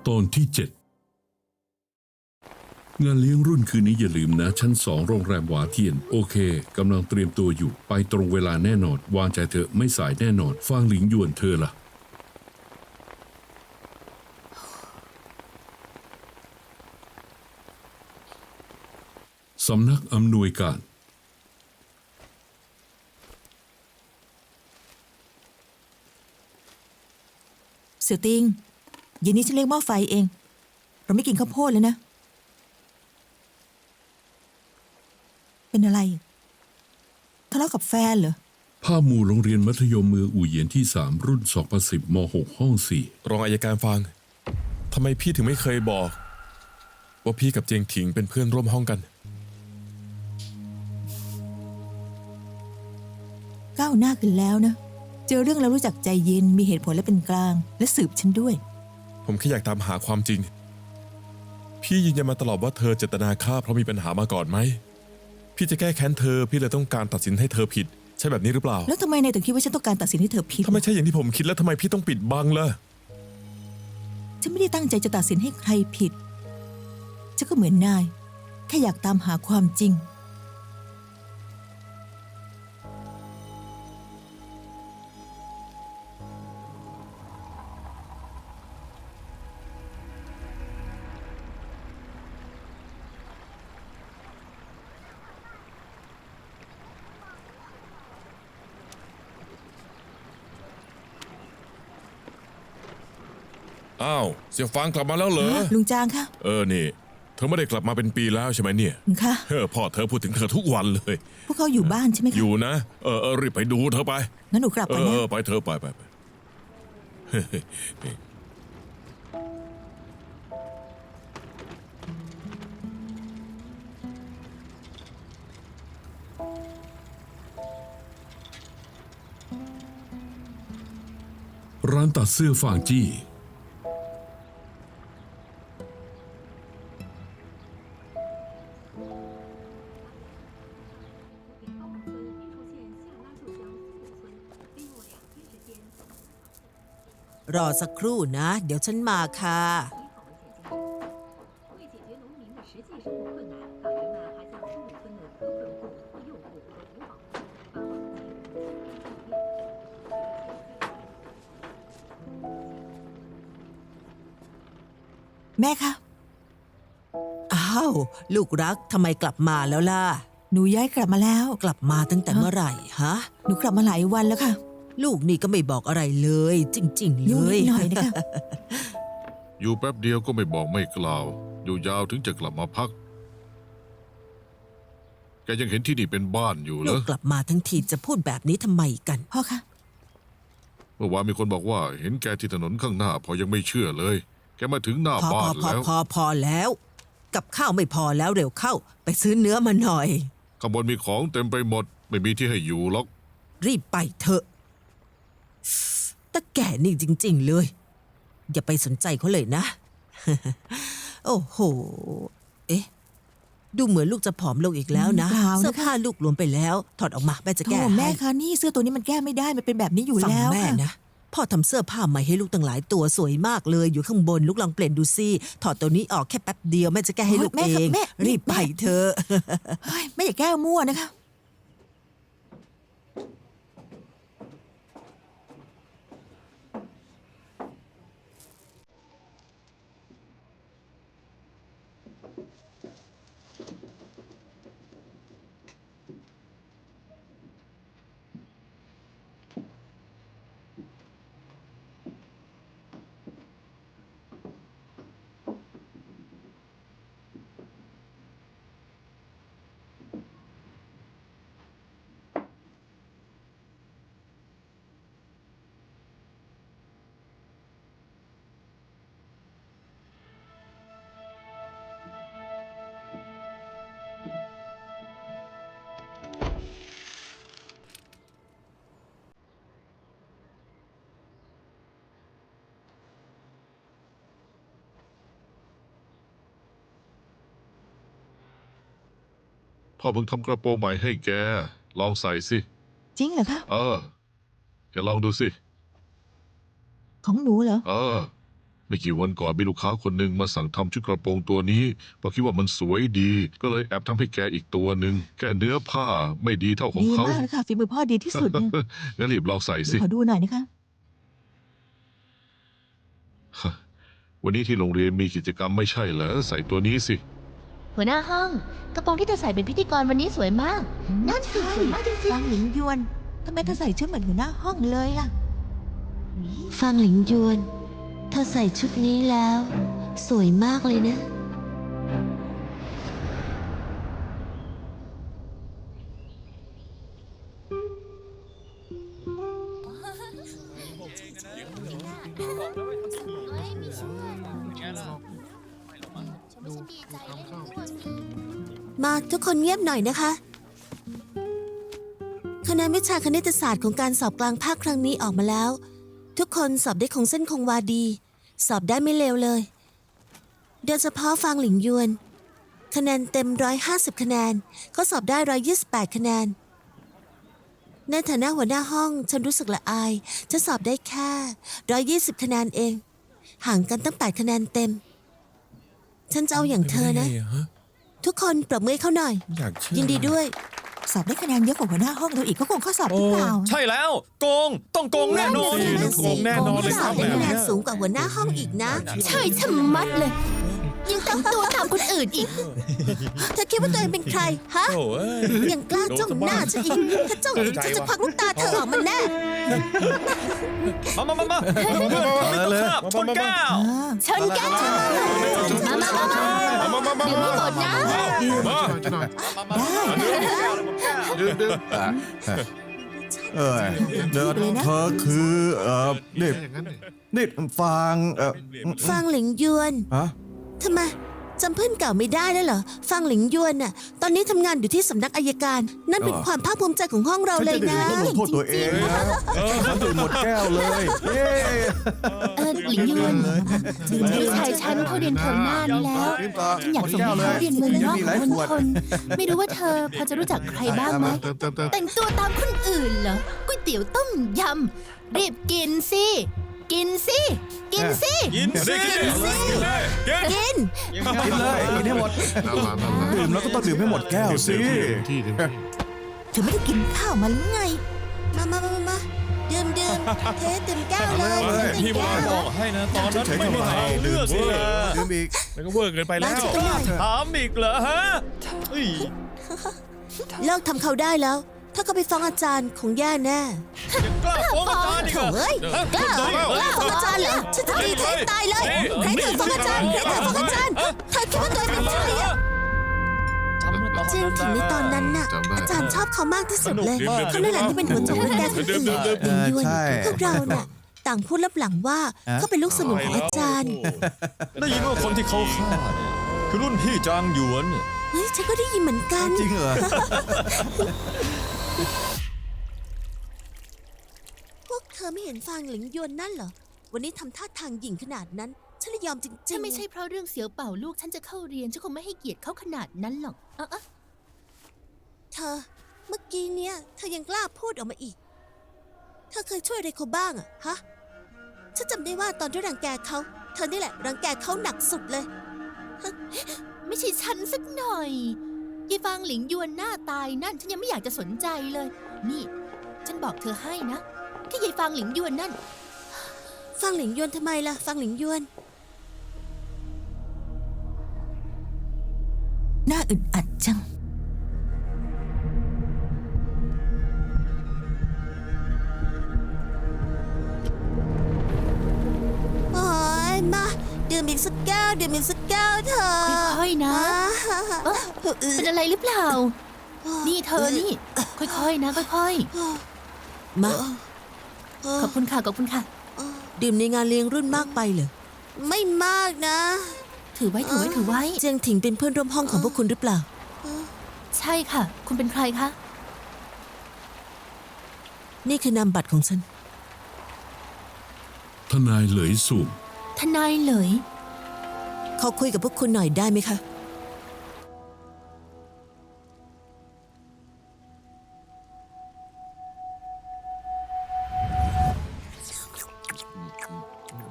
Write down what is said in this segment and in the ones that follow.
ตอนที่ 7 งานเลี้ยงรุ่นคืนนี้อย่าลืมนะชั้น2โรงแรมหวาเทียนโอเคกำลังเตรียมตัวอยู่ไปตรงเวลาแน่นอนวางใจเถอะไม่สายแน่นอนฟางหลิงหยวนเธอล่ะสำนักอำนวยการเสี่ยวติงเย็นนี้ฉันเลี้ยงหม้อไฟเองเราไม่กินข้าวโพดเลยนะเป็นอะไรทะเลาะกับแฟนเหรอภาพหมู่โรงเรียนมัธยมเมืองอู่เหยียนที่3รุ่น2010ม6ห้อง4รองอัยการฟางทำไมพี่ถึงไม่เคยบอกว่าพี่กับเจียงถิงเป็นเพื่อนร่วมห้องกันก้าวหน้าขึ้นแล้วนะเจอเรื่องแล้วรู้จักใจเย็นมีเหตุผลและเป็นกลางและสืบฉันด้วย ผมแค่อยากตามหาความจริงพี่ยืนยันมาตลอดว่าเธอเจตนาฆ่าเพราะมีปัญหามาก่อนไหมพี่จะแก้แค้นเธอพี่เลยต้องการตัดสินให้เธอผิดใช่แบบนี้หรือเปล่าแล้วทำไมนายถึงคิดว่าฉันต้องการตัดสินให้เธอผิด ถ้าไม่ใช่อย่างที่ผมคิดแล้วทำไมพี่ต้องปิดบังล่ะฉันไม่ได้ตั้งใจจะตัดสินให้ใครผิดฉันก็เหมือนนายแค่อยากตามหาความจริงอ้าวเสี่ยวฟางกลับมาแล้วเหรอ ลุงจางคะ นี่เธอไม่ได้กลับมาเป็นปีแล้วใช่ไหมเนี่ย ค่ะ พ่อเธอพูดถึงเธอทุกวันเลย พวกเขาอยู่บ้านใช่ไหม อ คะ ยู่นะรีบไปดูเธอไป งั้นหนูกลับก่อนนะ ไปเธอไปร้านตัดเสื้อฟางจี้รอสักครู่นะ เดี๋ยวฉันมาค่ะแม่คะ อ้าว ลูกรักทำไมกลับมาแล้วล่ะ หนูย้ายกลับมาแล้ว กลับมาตั้งแต่เมื่อไหร่ฮะ หนูกลับมาหลายวันแล้วค่ะ ลูกนี่ก็ไม่บอกอะไรเลย จริงๆเล ยุ่งนิ ย ดหน่อยนะคะ อยู่แป๊บเดียวก็ไม่บอกไม่กล่าว อยู่ยาวถึงจะกลับมาพัก แกยังเห็นที่นี่เป็นบ้านอยู่เหร ลู อก กลับมาทั้งทีจะพูดแบบนี้ทำไมกัน พ่อคะ เมื่อวานมีคนบอกว่าเห็นแกที่ถนนข้างหน้า พอยังไม่เชื่อเลย แกมาถึงหน้า พอ บ้านแล้ว พอแล้ว กับข้าวไม่พอแล้วเร็วเข้า ไปซื้อเนื้อมาหน่อย ข้างบนมีของเต็มไปหมด ไม่มีที่ให้อยู่หรอก รีบไปเถอะตะแก่นี่จริงๆเลย อย่าไปสนใจเขาเลยนะ โอ้โห เอ๊ะ ดูเหมือนลูกจะผอมลงอีกแล้วนะ เปล่านะคะ เสื้อผ้าลูกรวมไปแล้ว ถอดออกมาแม่จะ โธ่ แก้ แม่ ให้ คะนี่เสื้อตัวนี้มันแก้ไม่ได้มันเป็นแบบนี้อยู่ ฟัง แล้ว แม่ ค่ะ นะ พ่อทำเสื้อผ้าใหม่ให้ลูกตั้งหลายตัวสวยมากเลย อยู่ข้างบนลูกลองเปลี่ยนดูสิถอดตัวนี้ออกแค่แป๊บเดียวแม่จะแก้ให้ลูก แม่ เอ ครับ ง แม่ รีบไปเถอะ เฮ้ยแม่อย่าแก้มั่วนะคะพ่อเพิ่งทำกระโปรงใหม่ให้แก ลองใส่สิ จริงเหรอคะ แกลองดูสิ ของหนูเหรอ เออ ไม่กี่วันก่อนมีลูกค้าคนหนึ่งมาสั่งทำชุดกระโปรงตัวนี้เพราะคิดว่ามันสวยดี ก็เลยแอบทำให้แกอีกตัวหนึ่งแค่เนื้อผ้าไม่ดีเท่าของ ดี เขา มากเลยค่ะฝีมือพ่อดีที่สุดเนี่ย งั้นรีบลองใส่สิ ขอดูหน่อยนะคะ วันนี้ที่โรงเรียนมีกิจกรรมไม่ใช่เหรอใส่ตัวนี้สิ หัวหน้าห้องกระโปรงที่เธอใส่เป็นพิธีกรวันนี้สวยมาก นั่นสิสวยมากจริง ฟังหลิงยวนทำไมเธอใส่ชุดเหมือนหัวหน้าห้องเลยอะ ฟังหลิงยวน เธอใส่ชุดนี้แล้ว สวยมากเลยนะ มาทุกคนเงียบหน่อยนะคะคะแนนวิชาคณิตศาสตร์ของการสอบกลางภาคครั้งนี้ออกมาแล้ว ทุกคนสอบได้คงเส้นคงวาดี สอบได้ไม่เลวเลย โดยเฉพาะฟางหลิงยวน คะแนนเต็ม150คะแนนก็สอบได้128คะแนนในฐานะหัวหน้าห้องฉันรู้สึกละอายจะสอบได้แค่120คะแนนเอง ห่างกันตั้ง8คะแนนเต็ม ฉันจะเอาอย่างเธอนะ ทุกคนปรบมือให้เขาหน่อย อยากเชื่อ ยินดีด้วย สอบได้คะแนนเยอะกว่าหัวหน้าห้องเราอีกก็คงข้อสอบหรือเปล่า ใช่แล้วโกงต้องโกงแน่นอน นั่นสิ โกงแน่นอนเลยครับ ได้ แบบ คะแน เนี้ น ย สูงกว่าหัวหน้าห้องอีกนะ ใช่ชะมัดเลย ยังแต่งตัวตามคนอื่นอีก เธอคิดว่าตัวเองเป็นใคร ฮะ โอ้ย ยังกล้าจ้องหน้าฉันอีก ถ้าจ้องอีกฉันจะควักลูกตาเธอออกมาแน่ มาเพื่อนทำให้ต้องขับชนแก้ว ชนแก้วมาดื่มให้หมดนะ ดื่ม เออเดี๋ยวเธอคือนี่ อย่างนั้นเนี่ย นี่ฟางฟางหลิงยวน ฮะ ทำไมจำเพื่อนเก่าไม่ได้แล้วเหรอ ฟางหลิงยวนน่ะ ตอนนี้ทำงานอยู่ที่สำนักอัยการ นั่นเป็นความภาคภูมิใจของห้องเรา ฉัน เลย จะดื่ นะ มต้องลงโทษตัวเองนะฉันดื่มหมดแก้วเลยเย้ หลิงยวนพี่ชายฉันเขาเรียนเทอมหน้านี้แล้ว ดื่มต่อ ฉันอยากส่ง แก้ว ให้ เลย เขาเรียนเมืองนอก มีหลาย คน ขวด คนไม่รู้ว่าเธอพอจะรู้จักใครบ้างไหม เติม แต่งตัวตามคนอื่นเหรอก๋วยเตี๋ยวต้มยำรีบกินสิ กินสิ กินสิ กินสิ กินกินเลยกินให้หมด นั่นละ ดื่มแล้วก็ต้องดื่มให้หมดแก้วสิ ที่ เธอไม่ได้กินข้าวมาหรือไง มาดื่มเทดื่มแก้วเลย เอาเลย พี่ว่าบอกให้นะตอนนั้นไม่มีทางเลือกสินะ ดื่มอีก แล้วก็เวอร์เกินไปแล้ว กล้าถามอีกเหรอฮะเอ้ย เลิกทำเขาได้แล้ว ถ้าเขาไปฟ้องอาจารย์คงแย่แน่ ยังกล้าฟ้องอาจารย์อีกเหรอ เฮ้ยกล้าเหรอกล้าฟ้องอาจารย์เหรอฉันจะตีเทตายเลยใครเธอฟ้องอาจารย์ใครเธอฟ้องอาจารย์เธอคิดว่าตัวเองเป็นใครอะ เจียงถิงในตอนนั้นน่ะ อาจารย์ชอบเขามากที่สุดเลยเขานั่นแหละที่เป็นหัวใจหัวใจคนอื่นหลิงยวนพวกเราน่ะต่างพูดลับหลังว่าเขาเป็นลูกสมุนของอาจารย์ ได้ยินว่าคนที่เขาฆ่าเนี่ยคือรุ่นพี่จางหยวนเนี่ย เฮ้ยฉันก็ได้ยินเหมือนกัน จริงเหรอ พวกเธอไม่เห็นฟางหลิงยวนนั่นเหรอวันนี้ทำท่าทางหยิ่งขนาดนั้นฉันเลยยอมจริงๆ ถ้าไม่ใช่เพราะเรื่องเสียวเป่าลูกฉันจะเข้าเรียนฉันคงไม่ให้เกียรติเขาขนาดนั้นหรอกเออ เธอเมื่อกี้เนี่ยเธอยังกล้าพูดออกมาอีก เธอเคยช่วยอะไรเขาบ้างอะฮะฉันจำได้ว่าตอนที่รังแกเขาเธอนี่แหละรังแกเขาหนักสุดเลย ไม่ใช่ฉันสักหน่อยยายฟางหลิงยวนหน้าตายนั่นฉันยังไม่อยากจะสนใจเลย นี่ ฉันบอกเธอให้นะแค่ยายฟางหลิงยวนนั่น ฟางหลิงยวนทำไมล่ะฟางหลิงยวน น่าอึดอัดจัง โอ้ยมาดื่มอีกสักแก้วดื่มอีกสักแก้วเถอะ ค่อยๆนะ เป็นอะไรหรือเปล่า นี่เธอนี่ ค่อยๆนะ ค่อย มา ๆ ขอบคุณค่ะ ขอบคุณค่ะ ดื่มในงานเลี้ยงรุ่นมากไปเหรอไม่มากนะ ถือไว้ ถือไว้ ถือไว้ เจียงถิงเป็นเพื่อนร่วมห้องของพวกคุณหรือเปล่า ใช่ค่ะ คุณเป็นใครคะ นี่คือนามบัตรของฉัน ทนายเหลยสุ่ม ทนายเหลย ขอคุยกับพวกคุณหน่อยได้ไหมคะ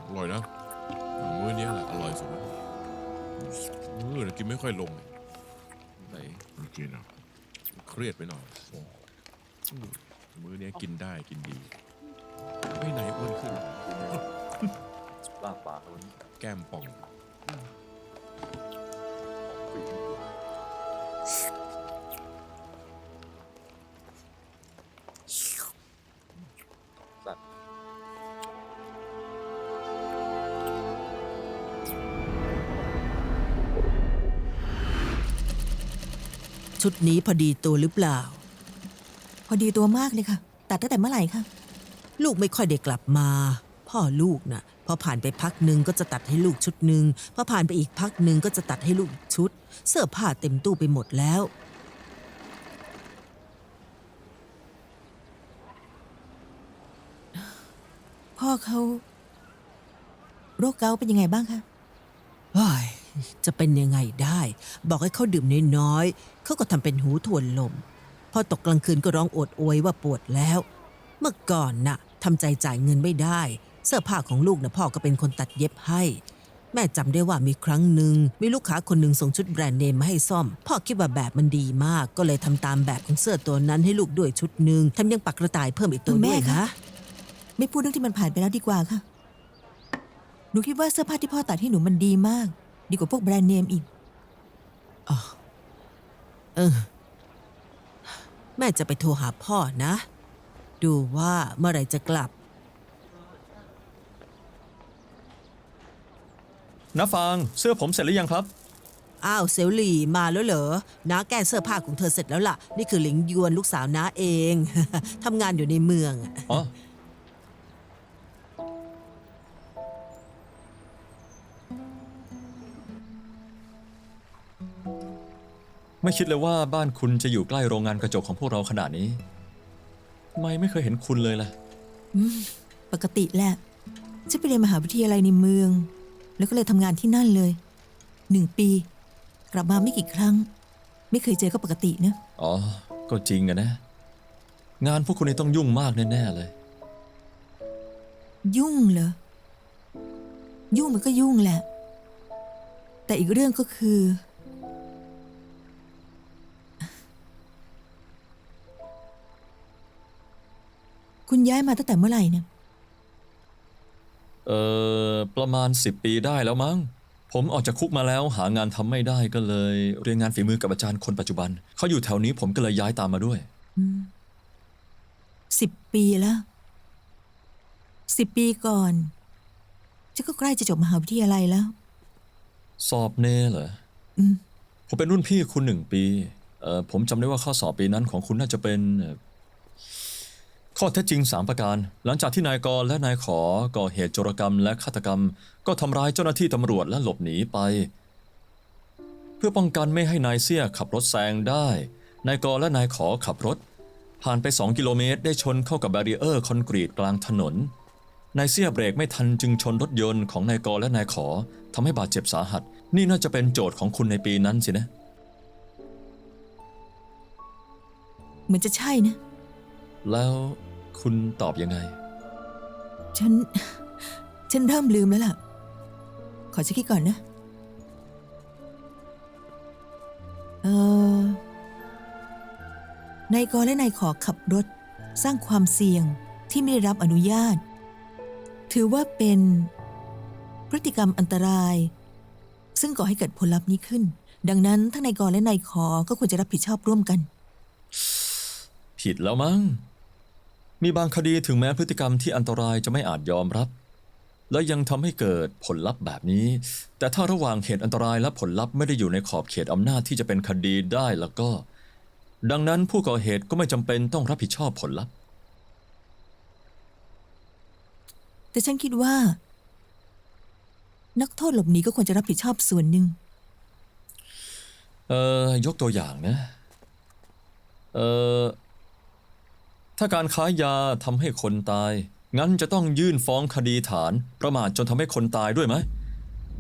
อร่อยนะ อร่อยสุดแล้วแต่กินไม่ค่อยลงไหน โอเคนะ เครียดไปหน่อยมื้อนี้กินได้กินดีไม่ไหนอ้วนขึ้น ลากปากวันนี้ แก้มป่อง สัตว์ ชุดนี้พอดีตัวหรือเปล่า พอดีตัวมากเลยค่ะ ตัดตั้งแต่เมื่อไหร่คะ ลูกไม่ค่อยได้กลับมา พ่อลูกน่ะพอผ่านไปพักหนึ่งก็จะตัดให้ลูกชุดหนึ่งพอผ่านไปอีกพักหนึ่งก็จะตัดให้ลูกอีกชุด เสื้อผ้าเต็มตู้ไปหมดแล้ว พ่อเขาโรคเกาต์เป็นยังไงบ้างคะ เฮ้ยจะเป็นยังไงได้ บอกให้เขาดื่มน้อยๆเขาก็ทำเป็นหูทวนลม พอตกกลางคืนก็ร้องโอดโอยว่าปวดแล้ว เมื่อก่อนน่ะทำใจจ่ายเงินไม่ได้ เสื้อผ้าของลูกน่ะพ่อก็เป็นคนตัดเย็บให้ แม่จำได้ว่ามีครั้งหนึ่งมีลูกค้าคนหนึ่งส่งชุดแบรนด์เนมมาให้ซ่อม พ่อคิดว่าแบบมันดีมากก็เลยทำตามแบบของเสื้อตัวนั้นให้ลูกด้วยชุดหนึ่งทำยังปักกระต่ายเพิ่มอีกตัวด้วยนะ ไม่พูดเรื่องที่มันผ่านไปแล้วดีกว่าค่ะ หนูคิดว่าเสื้อผ้าที่พ่อตัดให้หนูมันดีมาก ดีกว่าพวกแบรนด์เนมอีก แม่จะไปโทรหาพ่อนะ ดูว่าเมื่อไหร่จะกลับ น้าฟางเสื้อผมเสร็จหรือยังครับ อ้าวเซลลี่มาแล้วเหรอน้าแก้เสื้อผ้าของเธอเสร็จแล้วล่ะ นี่คือหลิงยวนลูกสาวน้าเอง ทำงานอยู่ในเมือง อ๋อ ไม่คิดเลยว่าบ้านคุณจะอยู่ใกล้โรงงานกระจกของพวกเราขนาดนี้ทำไมไม่เคยเห็นคุณเลยล่ะ ปกติแหละฉันไปเรียนมหาวิทยาลัยในเมือง แล้วก็เลยทำงานที่นั่นเลย1 ปี กลับมาไม่กี่ครั้ง ไม่เคยเจอก็ปกตินะ อ๋อ ก็จริงอะนะ งานพวกคุณนี่ต้องยุ่งมากแน่ๆเลย ยุ่งเหรอ ยุ่งมันก็ยุ่งแหละ แต่อีกเรื่องก็คือ คุณย้ายมาตั้งแต่เมื่อไหร่เนี่ย ประมาณ10 ปีได้แล้วมั้ง ผมออกจากคุกมาแล้วหางานทำไม่ได้ก็เลย เรียนงานฝีมือกับอาจารย์คนปัจจุบัน เขาอยู่แถวนี้ผมก็เลยย้ายตามมาด้วย 10 ปีแล้ว 10 ปีก่อนฉันก็ใกล้จะจบมหาวิทยาลัยแล้ว สอบเนเหรอ อืม ผมเป็นรุ่นพี่คุณ1 ปี ผมจำได้ว่าข้อสอบปีนั้นของคุณน่าจะเป็นข้อเท็จจริง3 ประการ หลังจากที่นายกรและนายขอก่อเหตุโจรกรรมและฆาตกรรม ก็ทำร้ายเจ้าหน้าที่ตำรวจและหลบหนีไป เพื่อป้องกันไม่ให้นายเสี่ยขับรถแซงได้ นายกรและนายขอขับรถ ผ่านไป2 กิโลเมตรได้ชนเข้ากับแบรีเออร์คอนกรีตกลางถนน นายเสี่ยเบรกไม่ทันจึงชนรถยนต์ของนายกรและนายขอทำให้บาดเจ็บสาหัส นี่น่าจะเป็นโจทย์ของคุณในปีนั้นสินะ เหมือนจะใช่นะ แล้วคุณตอบยังไง ฉัน ฉันเริ่มลืมแล้วล่ะ ขอเช็คก่อนนะ นายกและนายขอขับรถสร้างความเสี่ยงที่ไม่ได้รับอนุญาต ถือว่าเป็นพฤติกรรมอันตราย ซึ่งก่อให้เกิดผลลัพธ์นี้ขึ้น ดังนั้นทั้งนายกและนายขอก็ควรจะรับผิดชอบร่วมกัน ผิดแล้วมั้ง มีบางคดีถึงแม้พฤติกรรมที่อันตรายจะไม่อาจยอมรับ และยังทำให้เกิดผลลัพธ์แบบนี้ แต่ถ้าระหว่างเหตุอันตรายและผลลัพธ์ไม่ได้อยู่ในขอบเขตอำนาจที่จะเป็นคดีได้แล้วก็ ดังนั้นผู้ก่อเหตุก็ไม่จำเป็นต้องรับผิดชอบผลลัพธ์ แต่ฉันคิดว่า นักโทษหลบหนีก็ควรจะรับผิดชอบส่วนหนึ่ง ยกตัวอย่างนะ ถ้าการค้ายาทำให้คนตาย งั้นจะต้องยื่นฟ้องคดีฐานประมาทจนทำให้คนตายด้วยไหม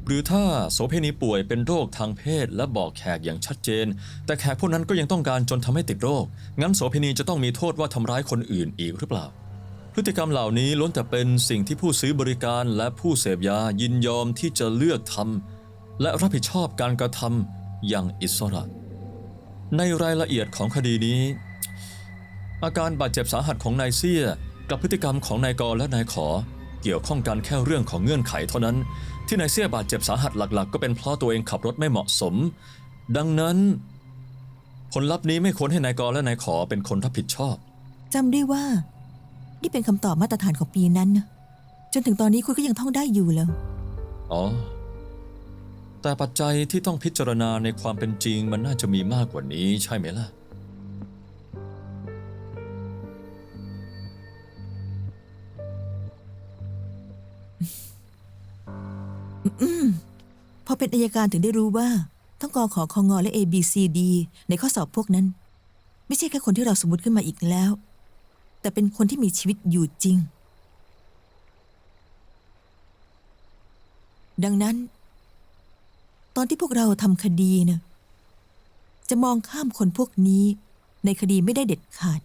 หรือถ้าโสเภณีป่วยเป็นโรคทางเพศและบอกแขกอย่างชัดเจน แต่แขกพวกนั้นก็ยังต้องการจนทำให้ติดโรค งั้นโสเภณีจะต้องมีโทษว่าทำร้ายคนอื่นอีกหรือเปล่า พฤติกรรมเหล่านี้ล้วนแต่เป็นสิ่งที่ผู้ซื้อบริการและผู้เสพยายินยอมที่จะเลือกทำและรับผิดชอบการกระทำอย่างอิสระ ในรายละเอียดของคดีนี้ อาการบาดเจ็บสาหัสของนายเซี่ยกับพฤติกรรมของนายกอและนายขอเกี่ยวข้องกันแค่เรื่องของเงื่อนไขเท่านั้นที่นายเซี่ยบาดเจ็บสาหัสหลักๆก็เป็นเพราะตัวเองขับรถไม่เหมาะสมดังนั้นผลลัพธ์นี้ไม่ควรให้นายกอและนายขอเป็นคนรับผิดชอบ จำได้ว่านี่เป็นคำตอบมาตรฐานของปีนั้นนะจนถึงตอนนี้คุณก็ยังท่องได้อยู่แล้ว อ๋อแต่ปัจจัยที่ต้องพิจารณาในความเป็นจริงมันน่าจะมีมากกว่านี้ใช่ไหมล่ะ พอเป็นอัยการถึงได้รู้ว่าทั้งกขคงและ ABCD ในข้อสอบพวกนั้น ไม่ใช่แค่คนที่เราสมมติขึ้นมาอีกแล้ว แต่เป็นคนที่มีชีวิตอยู่จริง ดังนั้น ตอนที่พวกเราทำคดีนะจะมองข้ามคนพวกนี้ในคดีไม่ได้เด็ดขาด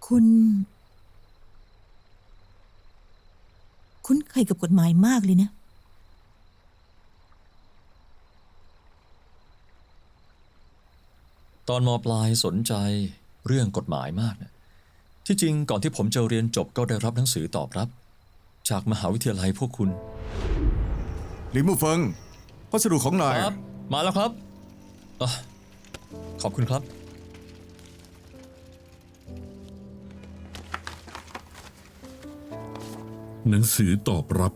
คุณคุ้นเคยกับกฎหมายมากเลยนะ ตอนม.ปลายสนใจเรื่องกฎหมายมากนะที่จริงก่อนที่ผมจะเรียนจบก็ได้รับหนังสือตอบรับ จากมหาวิทยาลัยพวกคุณ หลิมูเฟิงพัสดุของนาย ครับ มาแล้วครับอ่ะขอบคุณครับ หนังสือตอบรับ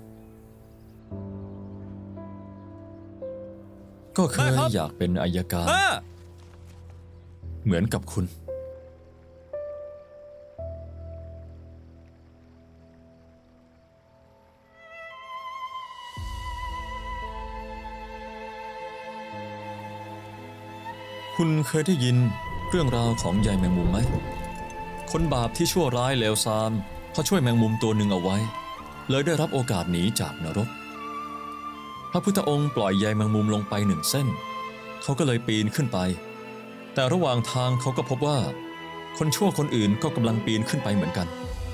ก็เคย ได้ครับ อยากเป็นอัยการ เหมือนกับคุณ คุณเคยได้ยินเรื่องราวของยายแมงมุมไหม คนบาปที่ชั่วร้ายเลวทรามเขาช่วยแมงมุมตัวหนึ่งเอาไว้ เลยได้รับโอกาสหนีจากนรก พระพุทธองค์ปล่อยใยแมงมุมลงไป1 เส้น เขาก็เลยปีนขึ้นไป แต่ระหว่างทางเขาก็พบว่า คนชั่วคนอื่นก็กำลังปีนขึ้นไปเหมือนกัน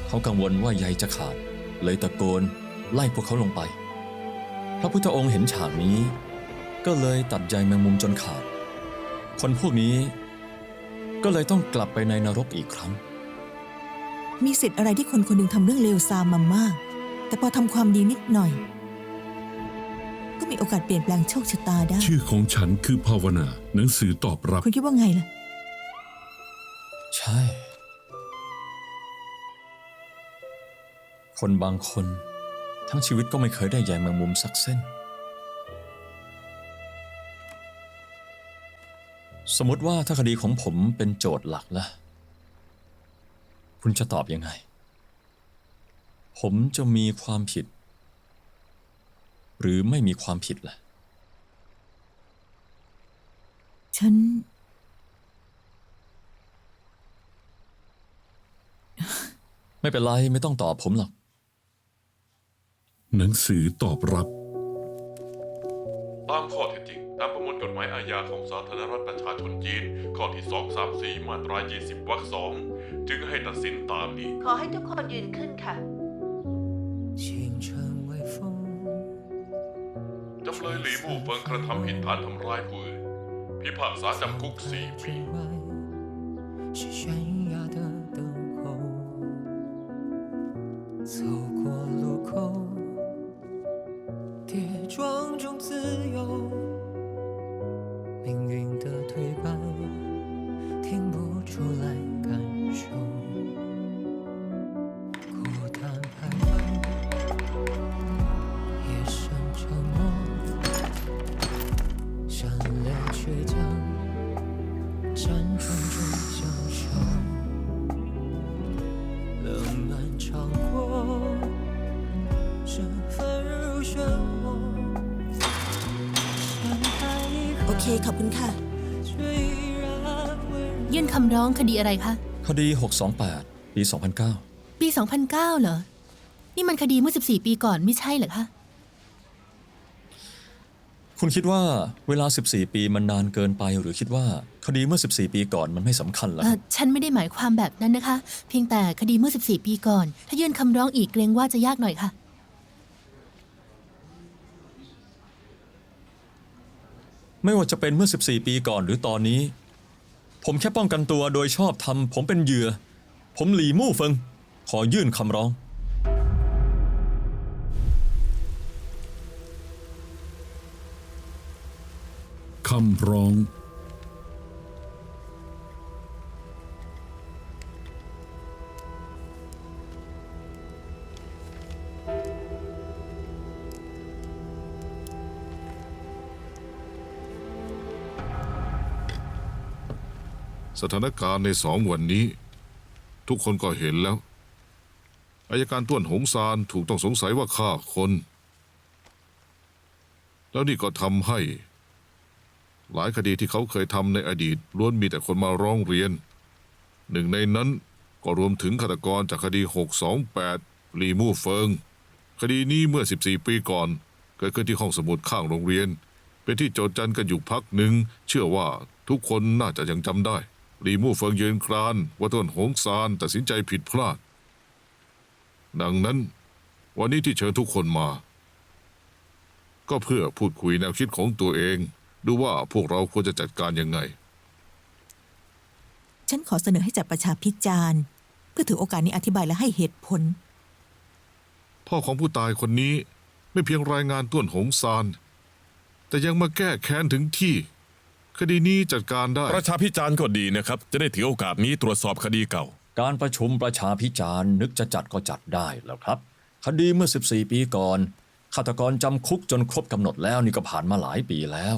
เขากังวลว่าใยจะขาด เลยตะโกนไล่พวกเขาลงไป พระพุทธองค์เห็นฉากนี้ ก็เลยตัดใยแมงมุมจนขาด คนพวกนี้ก็เลยต้องกลับไปในนรกอีกครั้ง มีสิทธิ์อะไรที่คนคนหนึ่งทำเรื่องเลวทรามมามาก แต่พอทำความดีนิดหน่อย ก็มีโอกาสเปลี่ยนแปลงโชคชะตาได้ ชื่อของฉันคือภาวนา หนังสือตอบรับ คุณคิดว่าไงล่ะ ใช่ คนบางคนทั้งชีวิตก็ไม่เคยได้ใยแมงมุมสักเส้น สมมติว่าถ้าคดีของผมเป็นโจทย์หลักล่ะ คุณจะตอบยังไง ผมจะมีความผิด หรือไม่มีความผิดล่ะ ฉัน ไม่เป็นไรไม่ต้องตอบผมหรอก หนังสือตอบรับ ตามข้อเท็จจริงตามประมวลกฎหมายอาญาของสาธารณรัฐประชาชนจีน ข้อที่ 234 มาตรา 20 วรรค 2 จึงให้ตัดสินตามนี้ ขอให้ทุกคนยืนขึ้นค่ะ จำเลยหลีมู่เฟิงกระทำผิดฐานทำร้ายผู้อื่นพิพากษาจำคุก 4 ปี 是悬崖的等候，走过路口，跌撞中自由，命运的推板，停不出来感受，孤单徘徊，夜深沉默，善良倔强，辗转中享受。冷暖尝过，这纷如漩涡。山海一 โอเค ขอบคุณค่ะ 却依然温柔。 ยื่นคำร้องคดีอะไรคะ คดี 628 ปี 2009 ปี 2009 เหรอ นี่มันคดีเมื่อ 14 ปีก่อนไม่ใช่เหรอคะ คุณคิดว่าเวลา 14 ปีมันนานเกินไปหรือคิดว่าคดีเมื่อ 14 ปีก่อนมันไม่สำคัญเหรอครับ ฉันไม่ได้หมายความแบบนั้นนะคะ เพียงแต่คดีเมื่อ 14 ปีก่อน ถ้ายื่นคำร้องอีกเกรงว่าจะยากหน่อยค่ะ ไม่ว่าจะเป็นเมื่อ 14 ปีก่อนหรือตอนนี้ ผมแค่ป้องกันตัวโดยชอบทำผมเป็นเหยื่อ ผมหลีมู่เฟิง ขอยื่นคำร้อง คำร้อง สถานการณ์ใน2 วันนี้ ทุกคนก็เห็นแล้วอัยการต้วนหงซานถูกต้องสงสัยว่าฆ่าคน แล้วนี่ก็ทำให้ หลายคดีที่เขาเคยทำในอดีตล้วนมีแต่คนมาร้องเรียน หนึ่งในนั้นก็รวมถึงฆาตกรจากคดี 628 ลีมู่เฟิง คดีนี้เมื่อ 14 ปีก่อนเกิดขึ้นที่ห้องสมุดข้างโรงเรียน เป็นที่โจษจันกันอยู่พักหนึ่งเชื่อว่าทุกคนน่าจะยังจำได้ลีมู่เฟิงยืนกรานว่าต้นหงซานตัดสินใจผิดพลาด ดังนั้นวันนี้ที่เชิญทุกคนมา ก็เพื่อพูดคุยแนวคิดของตัวเองดูว่าพวกเราควรจะจัดการยังไง ฉันขอเสนอให้จัดประชาพิจารณ์เพื่อถือโอกาสนี้อธิบายและให้เหตุผล พ่อของผู้ตายคนนี้ไม่เพียงรายงานต้วนหงซานแต่ยังมาแก้แค้นถึงที่ คดีนี้จัดการได้ ประชาพิจารณ์ก็ดีนะครับ จะได้ถือโอกาสนี้ตรวจสอบคดีเก่า การประชุมประชาพิจารณ์นึกจะจัดก็จัดได้แล้วครับ คดีเมื่อ 14 ปีก่อนฆาตกรจำคุกจนครบกำหนดแล้วนี่ก็ผ่านมาหลายปีแล้ว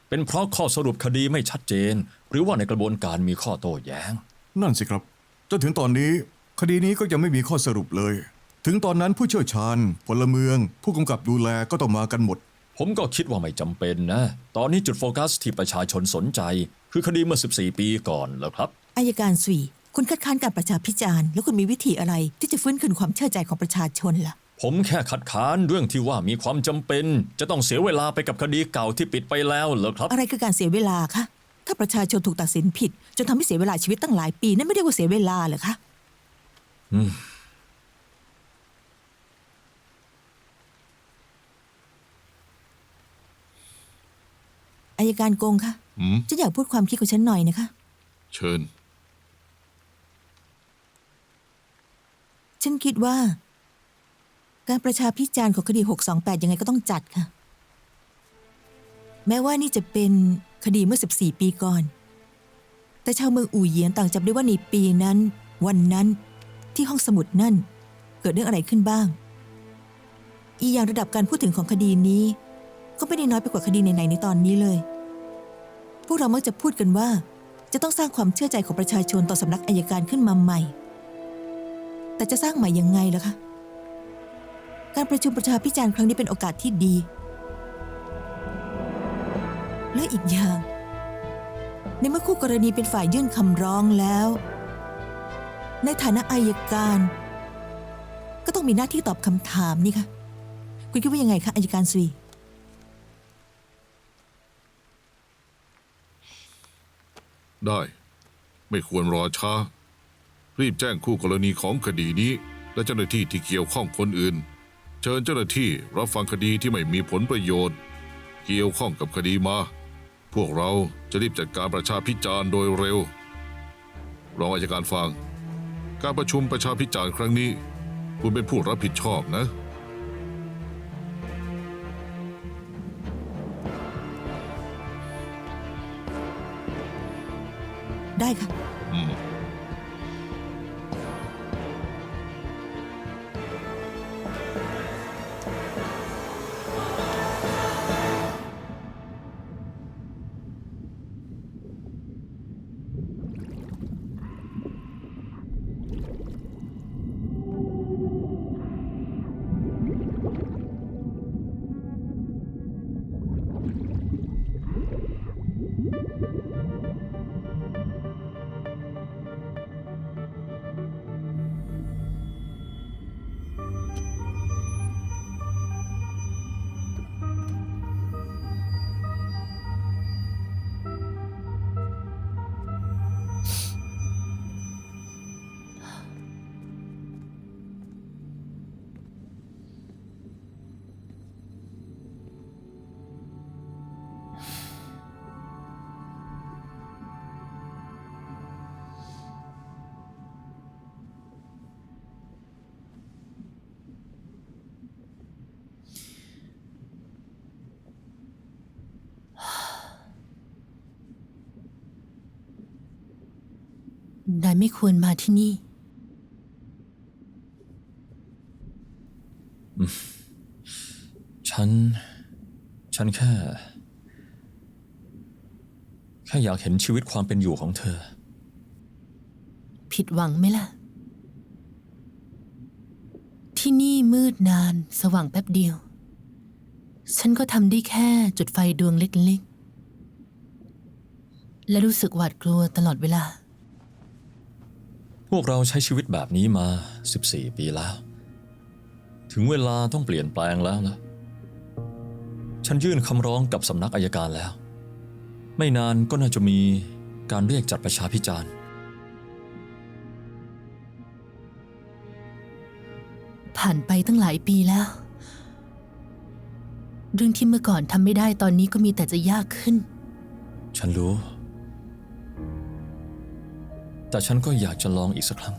เป็นเพราะข้อสรุปคดีไม่ชัดเจน หรือว่าในกระบวนการมีข้อโต้แย้ง นั่นสิครับ จนถึงตอนนี้คดีนี้ก็ยังไม่มีข้อสรุปเลย ถึงตอนนั้นผู้เชี่ยวชาญพลเมือง ผู้กำกับดูแลก็ต้องมากันหมด ผมก็คิดว่าไม่จำเป็นนะ ตอนนี้จุดโฟกัสที่ประชาชนสนใจ คือคดีเมื่อ 14 ปีก่อนแล้วครับ อายการสุยคุณคัดค้านการประชาพิจารณ์แล้วคุณมีวิธีอะไรที่จะฟื้นคืนความเชื่อใจของประชาชนล่ะ ผมแค่คัดค้านเรื่องที่ว่ามีความจำเป็น จะต้องเสียเวลาไปกับคดีเก่าที่ปิดไปแล้วเหรอครับ อะไรคือการเสียเวลาคะถ้าประชาชนถูกตัดสินผิดจนทำให้เสียเวลาชีวิตตั้งหลายปีนั่นไม่เรียกว่าเสียเวลาเหรอคะอายการกงคะฉันอยากพูดความคิดของฉันหน่อยนะคะ เชิญ ฉันคิดว่า การประชาพิจารณ์ของคดี 628 ยังไงก็ต้องจัดค่ะ แม้ว่านี่จะเป็นคดีเมื่อ 14 ปีก่อน แต่ชาวเมืองอู่เหยียนต่างจำได้ว่าในปีนั้น วันนั้นที่ห้องสมุดนั่นเกิดเรื่องอะไรขึ้นบ้าง อีกอย่างระดับการพูดถึงของคดีนี้ ก็ไม่ได้น้อยไปกว่าคดีไหนๆในตอนนี้เลย พวกเรามักจะพูดกันว่าจะต้องสร้างความเชื่อใจของประชาชนต่อสำนักอัยการขึ้นมาใหม่ แต่จะสร้างใหม่ยังไงล่ะคะ การประชุมประชาพิจารณ์ครั้งนี้เป็นโอกาสที่ดี และอีกอย่าง ในเมื่อคู่กรณีเป็นฝ่ายยื่นคำร้องแล้ว ในฐานะอัยการ ก็ต้องมีหน้าที่ตอบคำถามนี่ค่ะ คุณคิดว่ายังไงคะอัยการซุย ได้ไม่ควรรอช้า รีบแจ้งคู่กรณีของคดีนี้ และเจ้าหน้าที่ที่เกี่ยวข้องคนอื่น เชิญเจ้าหน้าที่รับฟังคดีที่ไม่มีผลประโยชน์ เกี่ยวข้องกับคดีมา พวกเราจะรีบจัดการประชาพิจารณ์โดยเร็ว รองอัยการฟัง การประชุมประชาพิจารณ์ครั้งนี้ คุณเป็นผู้รับผิดชอบนะ ได้ค่ะ นายไม่ควรมาที่นี่ ฉันแค่ อยากเห็นชีวิตความเป็นอยู่ของเธอ ผิดหวังไหมล่ะ ที่นี่มืดนานสว่างแป๊บเดียว ฉันก็ทำได้แค่จุดไฟดวงเล็กๆ และรู้สึกหวาดกลัวตลอดเวลา พวกเราใช้ชีวิตแบบนี้มา 14 ปีแล้ว ถึงเวลาต้องเปลี่ยนแปลงแล้วนะฉันยื่นคำร้องกับสำนักอัยการแล้ว ไม่นานก็น่าจะมีการเรียกจัดประชาพิจารณ์ ผ่านไปตั้งหลายปีแล้ว เรื่องที่เมื่อก่อนทำไม่ได้ตอนนี้ก็มีแต่จะยากขึ้น ฉันรู้ แต่ฉันก็อยากจะลองอีกสักครั้ง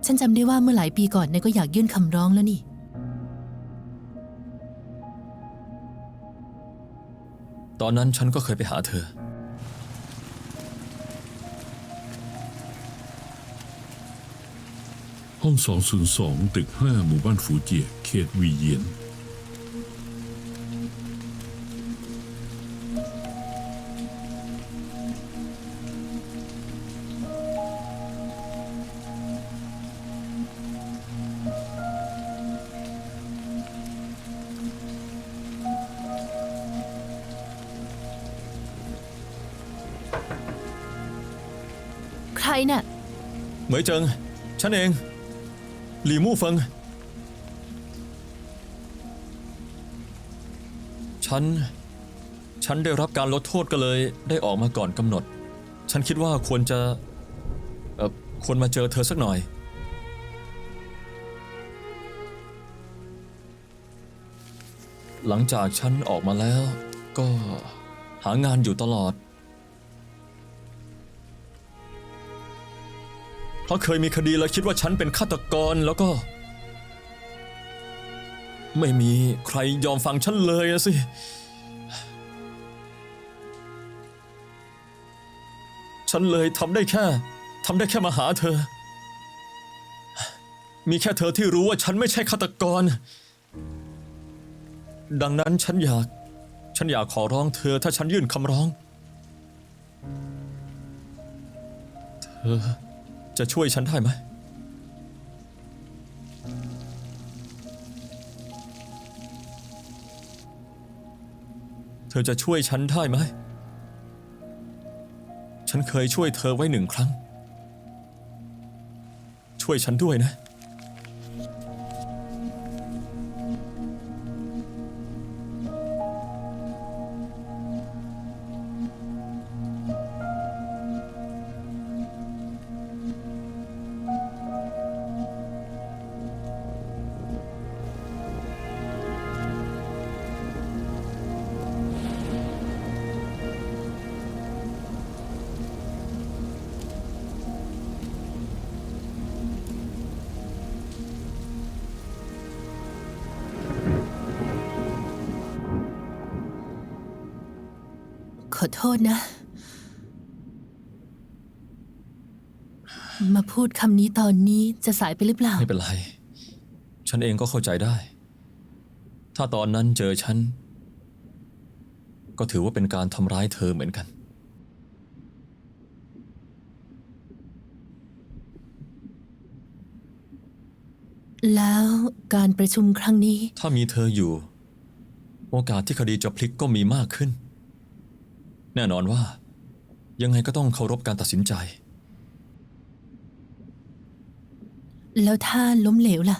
ฉันจำได้ว่าเมื่อหลายปีก่อนนายก็อยากยื่นคำร้องแล้วนี่ ตอนนั้นฉันก็เคยไปหาเธอ ห้อง 202 ตึก 5 หมู่บ้านฝูเจีย เขตวีเยียน ใครน่ะ เหมยเจิง ฉันเอง หลี่มู่เฟิง ฉันได้รับการลดโทษก็เลยได้ออกมาก่อนกำหนด ฉันคิดว่าควรมาเจอเธอสักหน่อย หลังจากฉันออกมาแล้วก็หางานอยู่ตลอด เพราะเคยมีคดีแล้วคิดว่าฉันเป็นฆาตกรแล้วก็ ไม่มีใครยอมฟังฉันเลยอะสิ ฉันเลยทำได้แค่มาหาเธอ มีแค่เธอที่รู้ว่าฉันไม่ใช่ฆาตกร ดังนั้นฉันอยากขอร้องเธอถ้าฉันยื่นคำร้อง เธอจะช่วยฉันได้ไหม เธอจะช่วยฉันได้ไหม ฉันเคยช่วยเธอไว้1 ครั้ง ช่วยฉันด้วยนะ ขอโทษนะ มาพูดคำนี้ตอนนี้จะสายไปหรือเปล่า ไม่เป็นไร ฉันเองก็เข้าใจได้ ถ้าตอนนั้นเจอฉัน ก็ถือว่าเป็นการทำร้ายเธอเหมือนกัน แล้วการประชุมครั้งนี้ ถ้ามีเธออยู่ โอกาสที่คดีจะพลิกก็มีมากขึ้น แน่นอนว่า ยังไงก็ต้องเคารพการตัดสินใจ แล้วถ้าล้มเหลวล่ะ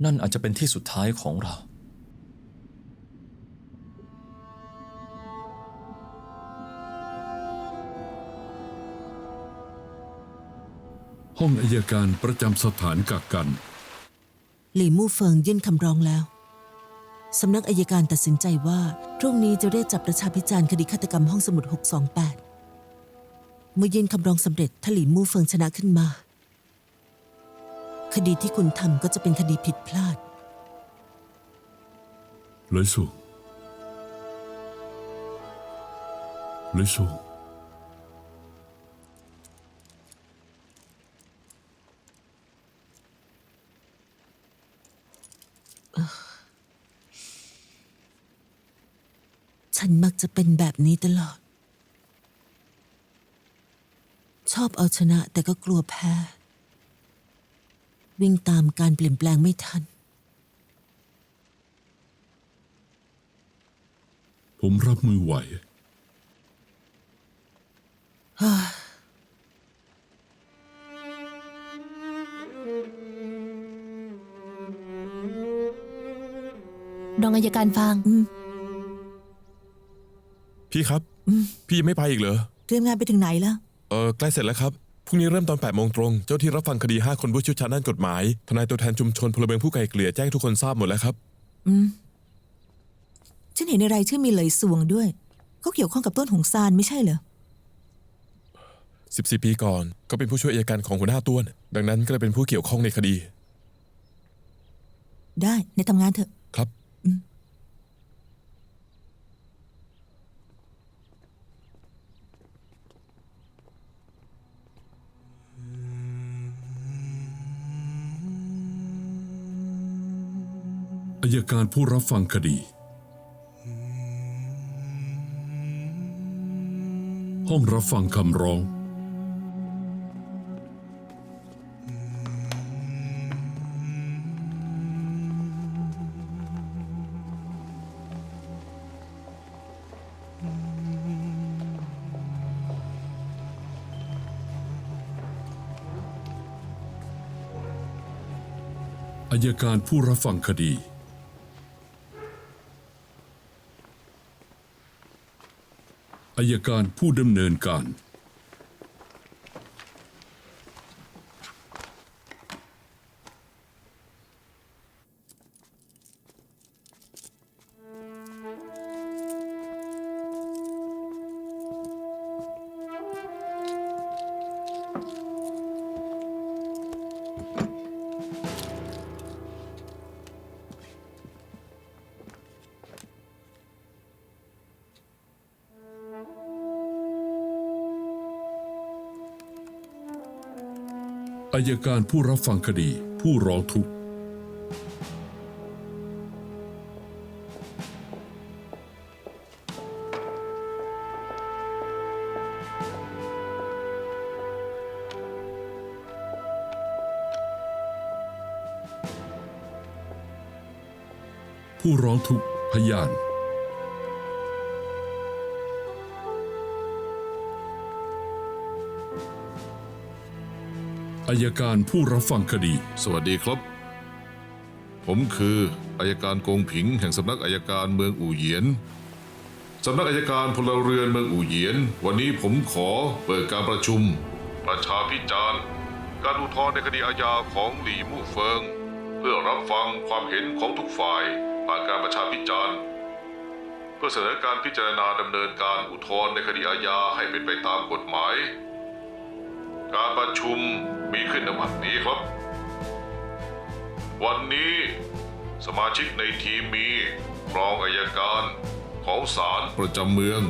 นั่นอาจจะเป็นที่สุดท้ายของเรา ห้องอัยการประจำสถานกักกัน หลี่มู่เฟิงยื่นคำร้องแล้ว สำนักอัยการตัดสินใจว่าพรุ่งนี้จะเรียกจับประชาพิจารณ์คดีฆาตกรรมห้องสมุด 628 เมื่อยื่นคำร้องสำเร็จถ้าหลี่มู่เฟิงชนะขึ้นมา คดีที่คุณทำก็จะเป็นคดีผิดพลาด เลยสู่ ลิซู ฉันมักจะเป็นแบบนี้ตลอด ชอบเอาชนะแต่ก็กลัวแพ้ วิ่งตามการเปลี่ยนแปลงไม่ทัน ผมรับมือไหว รองอัยการฟาง พี่ครับ พี่ยังไม่ไปอีกเหรอ เตรียมงานไปถึงไหนแล้ว ใกล้เสร็จแล้วครับ พรุ่งนี้เริ่มตอน8 โมงตรง เจ้าที่รับฟังคดี 5 คนผู้เชี่ยวชาญด้านกฎหมาย ทนายตัวแทนชุมชนพลเมืองผู้ไกลเกลี่ยแจ้งทุกคนทราบหมดแล้วครับ ฉันเห็นในรายชื่อมีเหลยสวงด้วย เขาเกี่ยวข้องกับต้นหงซานไม่ใช่เหรอ 14 ปีก่อนก็เป็นผู้ช่วยอัยการของหัวหน้าต้วน ดังนั้นก็เลยเป็นผู้เกี่ยวข้องในคดี ได้ในทำงานเถอะ ครับ อัยการผู้รับฟังคดี ห้องรับฟังคำร้อง อัยการผู้รับฟังคดี อัยการผู้ดำเนินการ อัยการผู้รับฟังคดีผู้ร้องทุกข์ ผู้ร้องทุกข์พยาน อัยการผู้รับฟังคดี สวัสดีครับ ผมคืออัยการกงผิงแห่งสำนักอัยการเมืองอู่เหยียนสำนักอัยการพลเรือนเมืองอู่เหยียนวันนี้ผมขอเปิดการประชุมประชาพิจารณ์การอุทธรณ์ในคดีอาญาของหลี่มู่เฟิงเพื่อรับฟังความเห็นของทุกฝ่ายผ่านการประชาพิจารณ์เพื่อเสนอการพิจารณาดำเนินการอุทธรณ์ในคดีอาญาให้เป็นไปตามกฎหมายการประชุมมีขึ้นในวันนี้ครับวันนี้สมาชิกในทีมมีรองอัยการของศาลประจำเมือง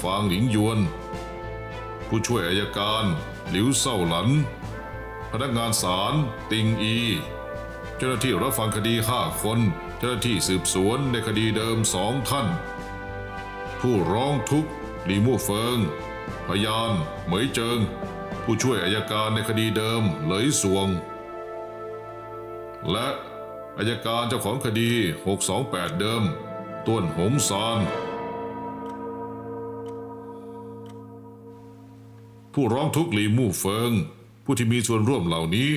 ฟางหลิงหยวนผู้ช่วยอัยการหลิวเซ่าหลันพนักงานศาลติงอีเจ้าหน้าที่รับฟังคดี5 คนเจ้าหน้าที่สืบสวนในคดีเดิม2 ท่านผู้ร้องทุกข์หลี่มู่เฟิงพยานเหมยเจิงผู้ช่วยอัยการในคดีเดิมเหลยสวงและอัยการเจ้าของคดี628เดิมต้วนหงซานผู้ร้องทุกข์หลี่มู่เฟิงผู้ที่มีส่วนร่วมเหล่านี้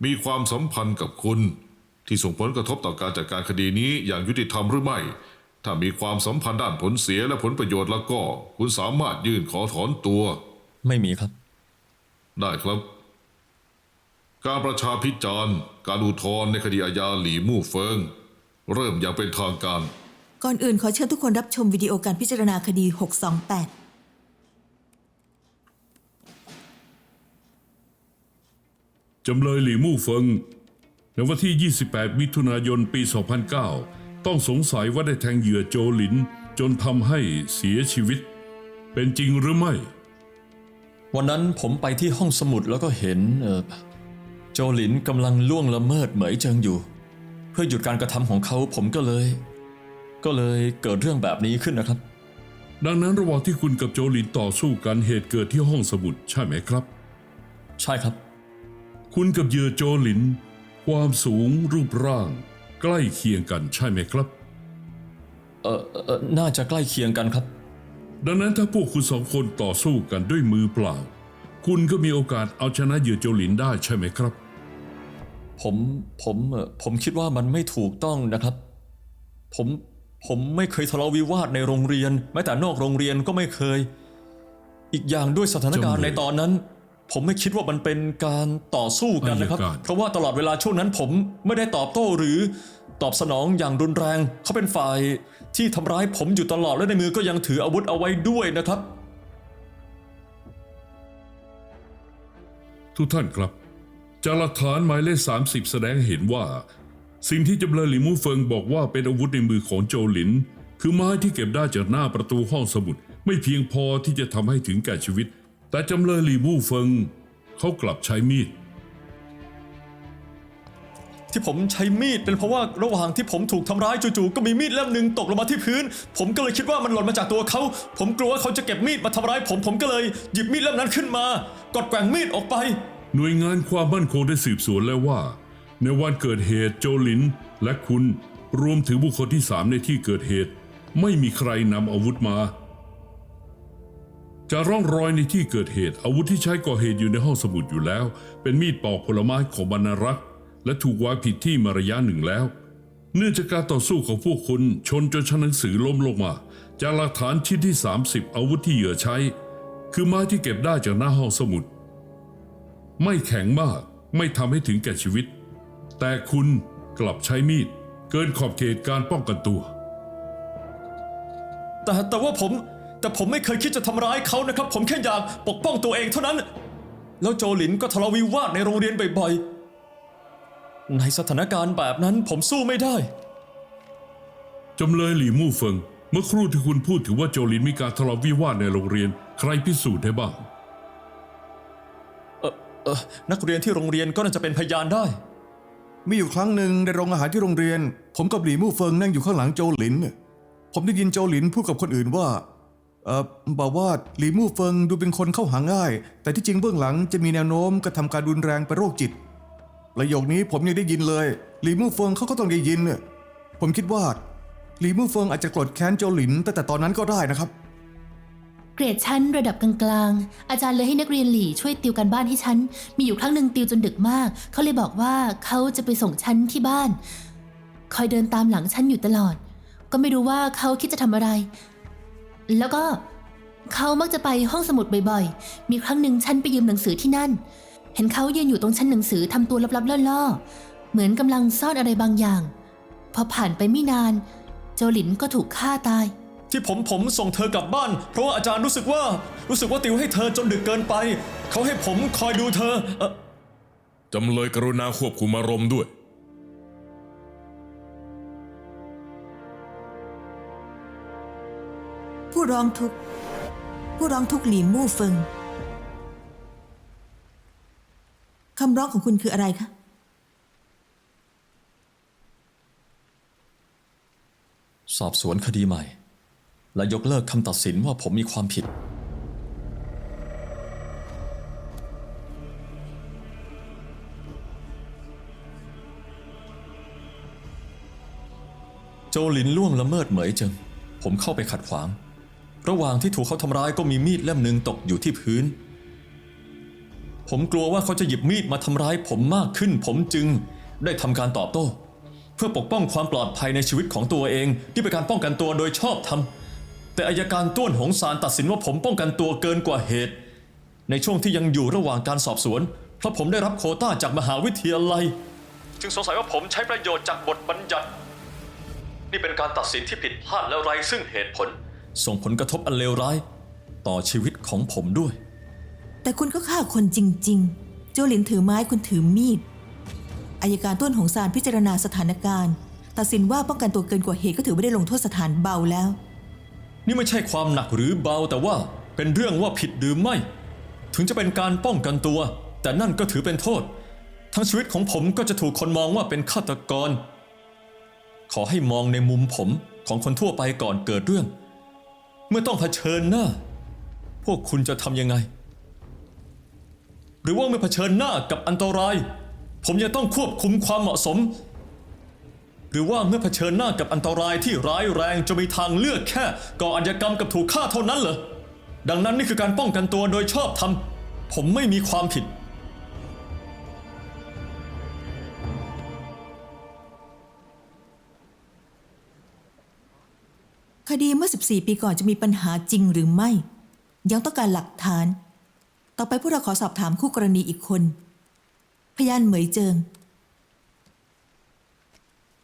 มีความสัมพันธ์กับคุณที่ส่งผลกระทบต่อการจัดการคดีนี้อย่างยุติธรรมหรือไม่ถ้ามีความสัมพันธ์ด้านผลเสียและผลประโยชน์แล้วก็คุณสามารถยื่นขอถอนตัว ไม่มีครับ ได้ครับการประชาพิจารณ์การอุทธรณ์ในคดีอาญาหลี่มู่เฟิงเริ่มอย่างเป็นทางการ ก่อนอื่นขอเชิญทุกคนรับชมวิดีโอการพิจารณาคดี 628 จำเลยหลี่มู่เฟิงในวันที่ 28 มิถุนายน ปี 2009 ต้องสงสัยว่าได้แทงเหยื่อโจหลินจนทำให้เสียชีวิต เป็นจริงหรือไม่ วันนั้นผมไปที่ห้องสมุดแล้วก็เห็นโจหลินกำลังล่วงละเมิดเหมยเจิงอยู่ เพื่อหยุดการกระทำของเขาผมก็เลยเกิดเรื่องแบบนี้ขึ้นนะครับ ดังนั้นระหว่างที่คุณกับโจหลินต่อสู้กันเหตุเกิดที่ห้องสมุดใช่ไหมครับ ใช่ครับ คุณกับเหยื่อโจหลิน ความสูงรูปร่าง ใกล้เคียงกันใช่ไหมครับ น่าจะใกล้เคียงกันครับ ดังนั้นถ้าพวกคุณสองคนต่อสู้กันด้วยมือเปล่า คุณก็มีโอกาสเอาชนะเหยื่อโจหลินได้ใช่ไหมครับ ผมคิดว่ามันไม่ถูกต้องนะครับ ผมไม่เคยทะเลาะวิวาทในโรงเรียนแม้แต่นอกโรงเรียนก็ไม่เคย อีกอย่างด้วยสถานการณ์ในตอนนั้น ผมไม่คิดว่ามันเป็นการต่อสู้กันนะครับ เพราะว่าตลอดเวลาช่วงนั้นผมไม่ได้ตอบโต้หรือตอบสนองอย่างรุนแรงเขาเป็นฝ่ายที่ทำร้ายผมอยู่ตลอดและในมือก็ยังถืออาวุธเอาไว้ด้วยนะครับ ทุกท่านครับจากหลักฐานหมายเลข30แสดงให้เห็นว่า สิ่งที่จำเลยหลิมูเฟิงบอกว่าเป็นอาวุธในมือของโจหลิน คือไม้ที่เก็บได้จากหน้าประตูห้องสมุดไม่เพียงพอที่จะทำให้ถึงแก่ชีวิต แต่จำเลยหลิมูเฟิงเขากลับใช้มีด ที่ผมใช้มีดเป็นเพราะว่าระหว่างที่ผมถูกทำร้ายจู่ๆก็มีมีดเล่มหนึ่งตกลงมาที่พื้นผมก็เลยคิดว่ามันหล่นมาจากตัวเขาผมกลัวว่าเขาจะเก็บมีดมาทำร้ายผมก็เลยหยิบมีดเล่มนั้นขึ้นมากดแกว่งมีดออกไป หน่วยงานความมั่นคงได้สืบสวนแล้วว่า ในวันเกิดเหตุโจหลินและคุณรวมถึงบุคคลที่3ในที่เกิดเหตุไม่มีใครนำอาวุธมาจากร่องรอยในที่เกิดเหตุอาวุธที่ใช้ก่อเหตุอยู่ในห้องสมุดอยู่แล้วเป็นมีดปอกผลไม้ของบรรณรักษ์และถูกวางผิดที่มาระยะหนึ่งแล้วเนื่องจากการต่อสู้ของพวกคุณชนจนชั้นหนังสือล้มลงมาจากหลักฐานชิ้นที่30อาวุธที่เหยื่อใช้คือไม้ที่เก็บได้จากหน้าห้องสมุดไม่แข็งมากไม่ทำให้ถึงแก่ชีวิตแต่คุณกลับใช้มีดเกินขอบเขตการป้องกันตัวแต่ว่าผมไม่เคยคิดจะทำร้ายเขานะครับผมแค่อยากปกป้องตัวเองเท่านั้นแล้วโจหลินก็ทะเลาะวิวาทในโรงเรียนบ่อยๆในสถานการณ์แบบนั้นผมสู้ไม่ได้ จำเลยหลี่มู่เฟิงเมื่อครู่ที่คุณพูดถึงว่าโจหลินมีการทะเลาะวิวาทในโรงเรียนใครพิสูจน์ได้บ้างนักเรียนที่โรงเรียนก็น่าจะเป็นพยานได้ มีอยู่ครั้งหนึ่งในโรงอาหารที่โรงเรียนผมกับหลี่มู่เฟิงนั่งอยู่ข้างหลังโจหลินผมได้ยินโจหลินพูดกับคนอื่นว่าบอกว่าหลี่มู่เฟิงดูเป็นคนเข้าหาง่ายแต่ที่จริงเบื้องหลังจะมีแนวโน้มกระทำการรุนแรงเป็นโรคจิตประโยคนี้ผมยังได้ยินเลยหลี่มู่เฟิงเขาก็ต้องได้ยินผมคิดว่าหลี่มู่เฟิงอาจจะโกรธแค้นโจหลินตั้งแต่ตอนนั้นก็ได้นะครับเกรดชั้นระดับกลางๆอาจารย์เลยให้นักเรียนหลี่ช่วยติวการบ้านให้ฉันมีอยู่ครั้งหนึ่งติวจนดึกมากเขาเลยบอกว่าเขาจะไปส่งฉันที่บ้านคอยเดินตามหลังฉันอยู่ตลอดก็ไม่รู้ว่าเขาคิดจะทำอะไรแล้วก็เขามักจะไปห้องสมุดบ่อยๆมีครั้งหนึ่งฉันไปยืมหนังสือที่นั่นเห็นเขายืนอยู่ตรงชั้นหนังสือทำตัวลับๆล่อๆเหมือนกำลังซ่อนอะไรบางอย่างพอผ่านไปไม่นานโจหลินก็ถูกฆ่าตายที่ผมส่งเธอกลับบ้านเพราะว่าอาจารย์รู้สึกว่าติวให้เธอจนดึกเกินไปเขาให้ผมคอยดูเธอจำเลยกรุณาควบคุมอารมณ์ด้วยผู้ร้องทุกข์หลี่มู่เฟิงคำร้องของคุณคืออะไรคะสอบสวนคดีใหม่และยกเลิกคำตัดสินว่าผมมีความผิดโจหลินล่วงละเมิดเหมยเจิงผมเข้าไปขัดขวางระหว่างที่ถูกเขาทำร้ายก็มีมีดเล่มหนึ่งตกอยู่ที่พื้นผมกลัวว่าเขาจะหยิบมีดมาทำร้ายผมมากขึ้นผมจึงได้ทำการตอบโต้เพื่อปกป้องความปลอดภัยในชีวิตของตัวเองที่เป็นการป้องกันตัวโดยชอบธรรมแต่อัยการต้วนหงซานตัดสินว่าผมป้องกันตัวเกินกว่าเหตุในช่วงที่ยังอยู่ระหว่างการสอบสวนเพราะผมได้รับโควต้าจากมหาวิทยาลัยจึงสงสัยว่าผมใช้ประโยชน์จากบทบัญญัตินี่เป็นการตัดสินที่ผิดพลาดและไร้ซึ่งเหตุผลส่งผลกระทบอันเลวร้ายต่อชีวิตของผมด้วยแต่คุณก็ฆ่าคนจริงๆโจหลินถือไม้คุณถือมีดอัยการต้นหงซานพิจารณาสถานการณ์ตัดสินว่าป้องกันตัวเกินกว่าเหตุก็ถือว่าได้ลงโทษสถานเบาแล้วนี่ไม่ใช่ความหนักหรือเบาแต่ว่า เป็นเรื่องว่าผิดหรือไม่ ถึงจะเป็นการป้องกันตัว แต่นั่นก็ถือเป็นโทษ ทั้งชีวิตของผมก็จะถูกคนมองว่าเป็นฆาตกร ขอให้มองในมุมผมของคนทั่วไปก่อนเกิดเรื่อง เมื่อต้องเผชิญหน้า พวกคุณจะทำยังไง หรือว่าเมื่อเผชิญหน้ากับอันตราย ผมยังต้องควบคุมความเหมาะสม หรือว่าเมื่อเผชิญหน้ากับอันตรายที่ร้ายแรงจะมีทางเลือกแค่ก่ออาชญากรรมกับถูกฆ่าเท่านั้นเหรอ ดังนั้นนี่คือการป้องกันตัวโดยชอบธรรม ผมไม่มีความผิด คดีเมื่อ 14 ปีก่อนจะมีปัญหาจริงหรือไม่ ยังต้องการหลักฐาน ต่อไปพวกเราขอสอบถามคู่กรณีอีกคน พยานเหมยเจิง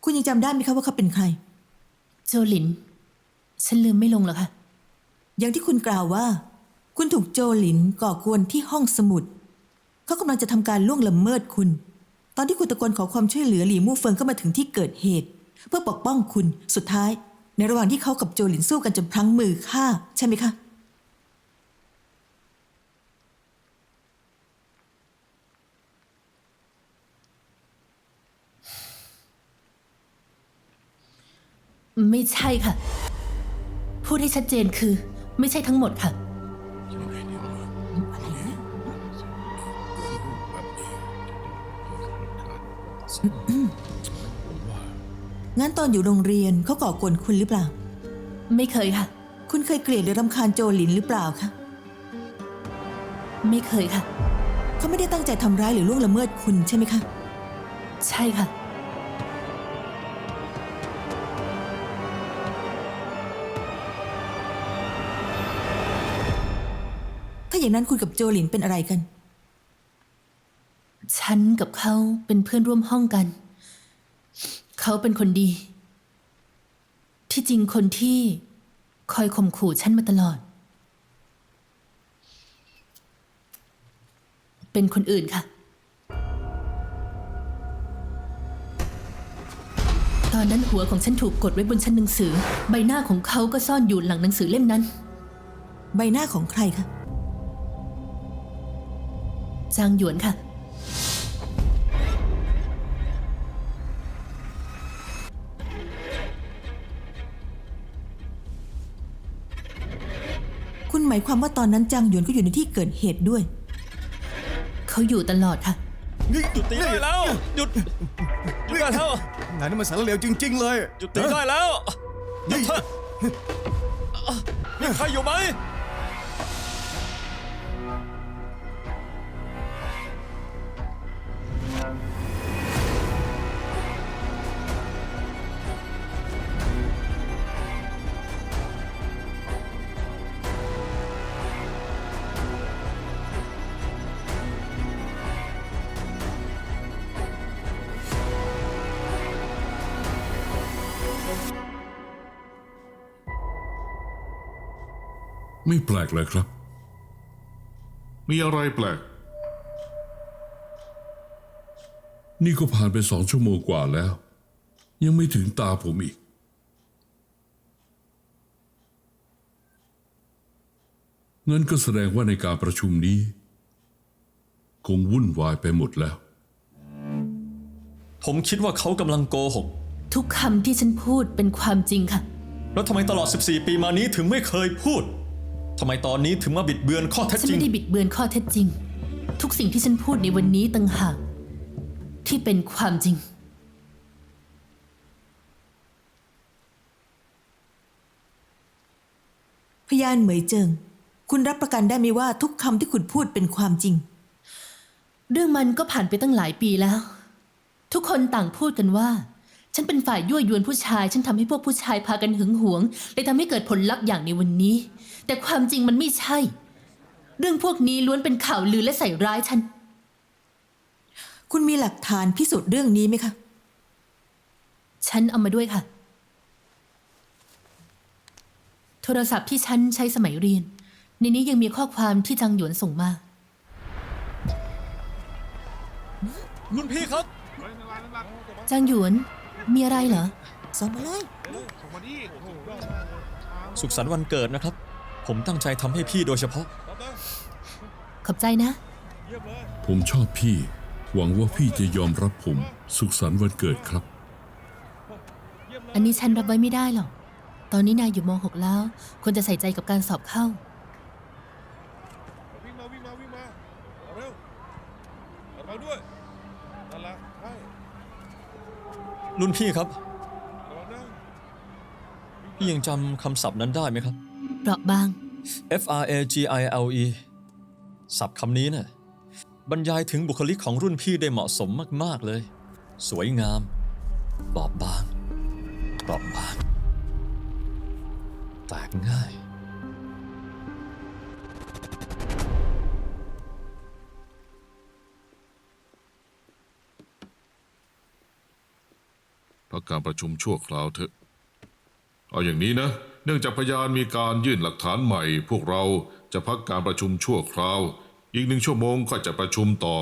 คุณยังจำได้ไหมคะว่าเขาเป็นใคร โจหลิน ฉันลืมไม่ลงหรอกค่ะ อย่างที่คุณกล่าวว่า คุณถูกโจหลินก่อกวนที่ห้องสมุด เขากำลังจะทำการล่วงละเมิดคุณ ตอนที่คุณตะโกนขอความช่วยเหลือหลี่มู่เฟิงก็มาถึงที่เกิดเหตุ เพื่อปกป้องคุณสุดท้าย ในระหว่างที่เขากับโจหลินสู้กันจนพลั้งมือฆ่าใช่ไหมคะ ไม่ใช่ค่ะ พูดให้ชัดเจนคือ ไม่ใช่ทั้งหมดค่ะ งั้นตอนอยู่โรงเรียนเขาก่อกวนคุณหรือเปล่า ไม่เคยค่ะ คุณเคยเกลียดหรือรำคาญโจหลินหรือเปล่าคะ ไม่เคยค่ะ เขาไม่ได้ตั้งใจทำร้ายหรือล่วงละเมิดคุณใช่ไหมคะ ใช่ค่ะ ถ้าอย่างนั้นคุณกับโจหลินเป็นอะไรกัน ฉันกับเขาเป็นเพื่อนร่วมห้องกัน เขาเป็นคนดี ที่จริงคนที่คอยข่มขู่ฉันมาตลอด เป็นคนอื่นค่ะ ตอนนั้นหัวของฉันถูกกดไว้บนชั้นหนังสือ ใบหน้าของเขาก็ซ่อนอยู่หลังหนังสือเล่มนั้น ใบหน้าของใครคะ จางหยวนค่ะ คุณหมายความว่าตอนนั้นจางหยวนก็อยู่ในที่เกิดเหตุด้วย เขาอยู่ตลอดค่ะ หยุดตีได้แล้ว หยุดได้แล้ว งานนี้มันสารเลวจริง ๆ เลย หยุดตีได้แล้วหยุดเถอะมีใครอยู่ไหม ไม่แปลกเลยครับ มีอะไรแปลก นี่ก็ผ่านไป2 ชั่วโมงกว่าแล้ว ยังไม่ถึงตาผมอีก งั้นก็แสดงว่าในการประชุมนี้ คงวุ่นวายไปหมดแล้ว ผมคิดว่าเขากำลังโกหก ทุกคำที่ฉันพูดเป็นความจริงค่ะ แล้วทำไมตลอด 14 ปีมานี้ถึงไม่เคยพูด ทำไมตอนนี้ถึงมาบิดเบือนข้อเท็จ ฉัน จริง ไม่ได้บิดเบือนข้อเท็จจริง ทุกสิ่งที่ฉันพูดในวันนี้ต่างหากที่เป็นความจริง พยานเหมยเจิง คุณรับประกันได้ไหมว่าทุกคำที่คุณพูดเป็นความจริง เรื่องมันก็ผ่านไปตั้งหลายปีแล้ว ทุกคนต่างพูดกันว่า ฉันเป็นฝ่ายยั่วยวนผู้ชาย ฉันทำให้พวกผู้ชายพากันหึงหวงเลยทำให้เกิดผลลัพธ์อย่างในวันนี้ แต่ความจริงมันไม่ใช่ เรื่องพวกนี้ล้วนเป็นข่าวลือและใส่ร้ายฉัน คุณมีหลักฐานพิสูจน์เรื่องนี้ไหมคะ ฉันเอามาด้วยค่ะ โทรศัพท์ที่ฉันใช้สมัยเรียน ในนี้ยังมีข้อความที่จางหยวนส่งมา รุ่นพี่ครับ จางหยวน มีอะไรเหรอ ส่งมาเลย สุขสันต์วันเกิดนะครับ ผ ผมตั้งใจทำให้พี่โดยเฉพาะ ขอบใจนะ ผมชอบพี่ หวังว่าพี่จะยอมรับผม สุขสันต์วันเกิดครับ อันนี้ฉันรับไว้ไม่ได้หรอก ตอนนี้นายอยู่ม .6 แล้ว ควรจะใส่ใจกับการสอบเข้า วิ่งมาเร็วเราด้วยนั่นแหละใช่ รุ่นพี่ครับ ระวังนะ พี่ยังจำคำศัพท์นั้นได้ไหมครับ เปราะบาง fragile ศัพท์คำนี้น่ะบรรยายถึงบุคลิกของรุ่นพี่ได้เหมาะสมมาก ๆ เลย สวยงามบอบบางเปราะบางแตกง่าย พักการประชุมชั่วคราวเถอะ เอาอย่างนี้นะ เนื่องจากพยานมีการยื่นหลักฐานใหม่ พวกเราจะพักการประชุมชั่วคราว อีก1 ชั่วโมงก็จะประชุมต่อ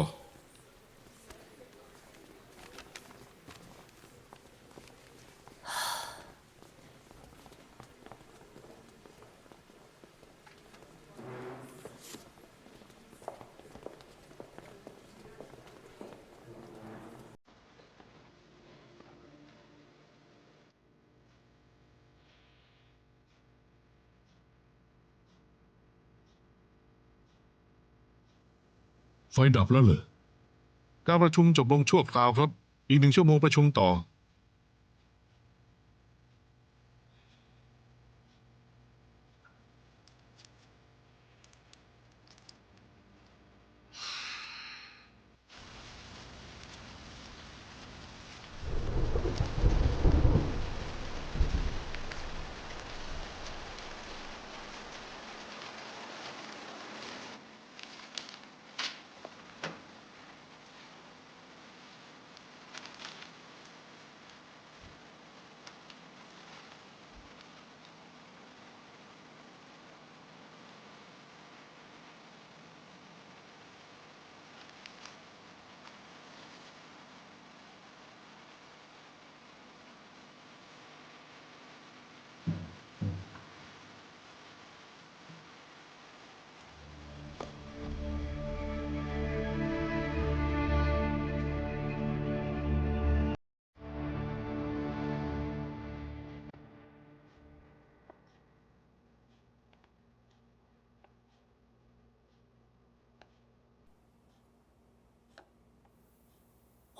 ไฟดับแล้วเหรอ การประชุมจบลงชั่วคราวครับ อีก1 ชั่วโมงประชุมต่อ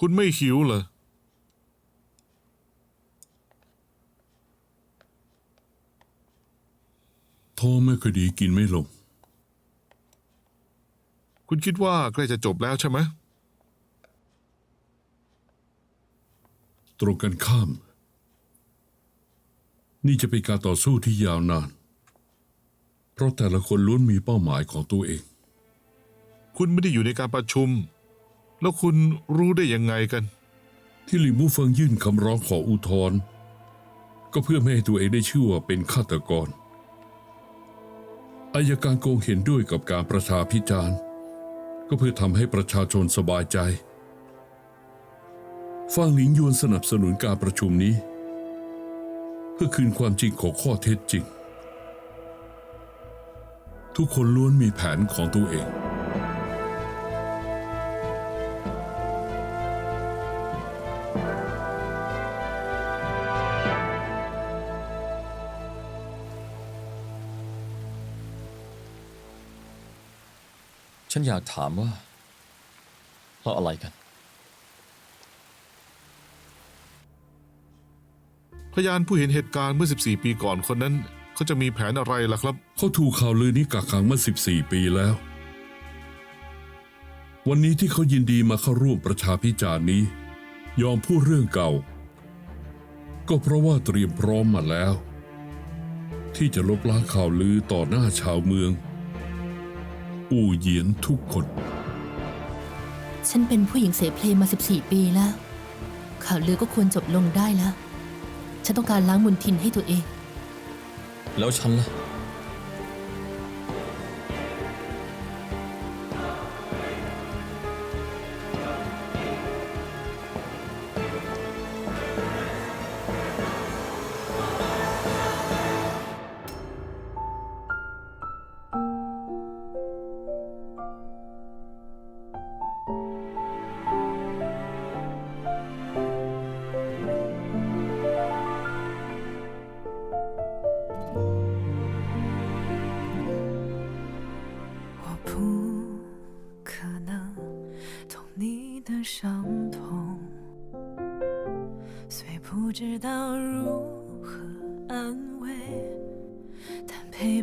คุณไม่หิวเหรอ ท้องไม่ค่อยดีกินไม่ลง คุณคิดว่าใกล้จะจบแล้วใช่ไหม ตรงกันข้าม นี่จะเป็นการต่อสู้ที่ยาวนาน เพราะแต่ละคนล้วนมีเป้าหมายของตัวเอง คุณไม่ได้อยู่ในการประชุม แล้วคุณรู้ได้ยังไงกัน ที่หลิงมู่เฟิงยื่นคำร้องขออุทธรณ์ก็เพื่อไม่ให้ตัวเองได้ชื่อว่าเป็นฆาตกรอัยการโกงเห็นด้วยกับการประชาพิจารณ์ก็เพื่อทำให้ประชาชนสบายใจฟางหลิงยวนสนับสนุนการประชุมนี้ เพื่อคืนความจริงของข้อเท็จจริง ทุกคนล้วนมีแผนของตัวเอง ฉันอยากถามว่าเพราะอะไรกัน พยานผู้เห็นเหตุการณ์เมื่อ 14 ปีก่อนคนนั้นเขาจะมีแผนอะไรล่ะครับ เขาถูกข่าวลือนี้กักขังมา 14 ปีแล้ว วันนี้ที่เขายินดีมาเข้าร่วมประชาพิจารณ์นี้ ยอมพูดเรื่องเก่า ก็เพราะว่าเตรียมพร้อมมาแล้ว ที่จะลบล้างข่าวลือต่อหน้าชาวเมือง อู่เหยียนทุกคน ฉันเป็นผู้หญิงเสเพลมา 14 ปีแล้ว ข่าวลือก็ควรจบลงได้แล้ว ฉันต้องการล้างมลทินให้ตัวเอง แล้วฉันล่ะ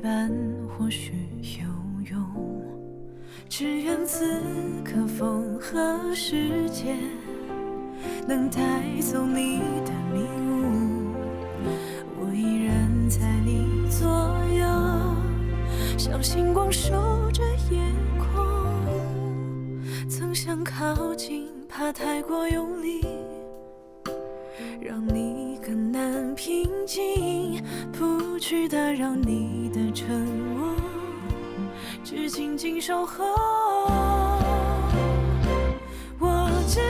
伴或许有用，只愿此刻风和世界能带走你的迷雾，我依然在你左右，像星光守着夜空，曾想靠近，怕太过用力，让你更难平静，不去打扰你的沉默，只静静守候。我知